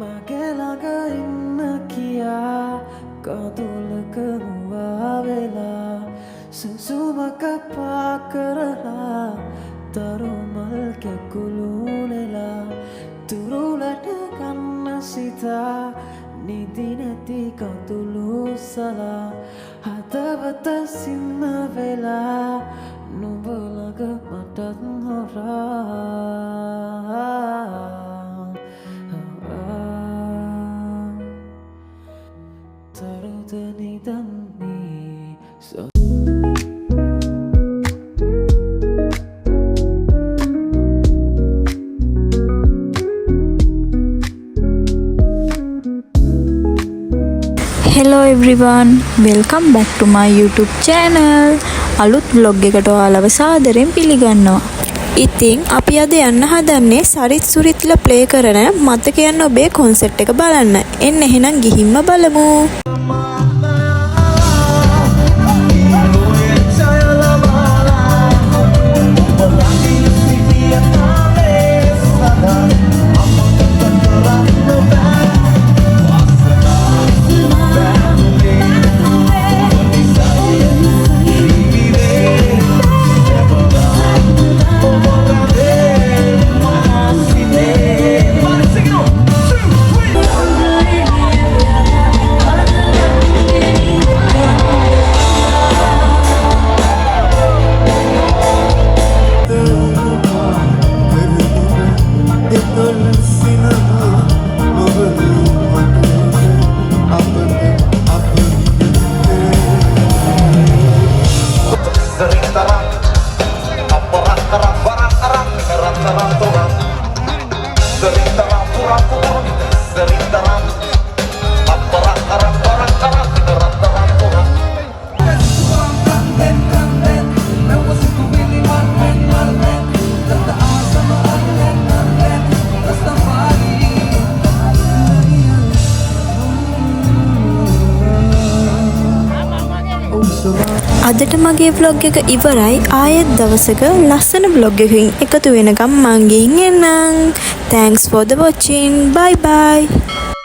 මගේළඟ ඉන්න කියා කඳුලක මුවාවෙලා සුසුමක පා කරලා තරුමල් කැකුළුනෙලා තුරුලට කන්න සිතා නිදි නැති කඳුළු සලා හදවත සින්න වෙලා නුඹ ළඟ මටත් හොරා තරුදනි දන්නේ Hello everyone, welcome back to my YouTube channel. අලුත් vlog එකට ඔයාලව සාදරයෙන් පිළිගන්නවා. ඉතින් අපි අද යන්න හදන්නේ සරිත් සුරිත්ලා ප්ලේ කරන මතකයන් ඔබේ කොන්සර්ට් එක බලන්න. එන්න එහෙනම් ගිහින්ම බලමු. අදට මගේ vlog එක ඉවරයි. ආයෙත් දවසක ලස්සන vlog එකකින් එකතු වෙනකම් මං ගිහින් එන්නම්. Thanks for the watching. Bye bye.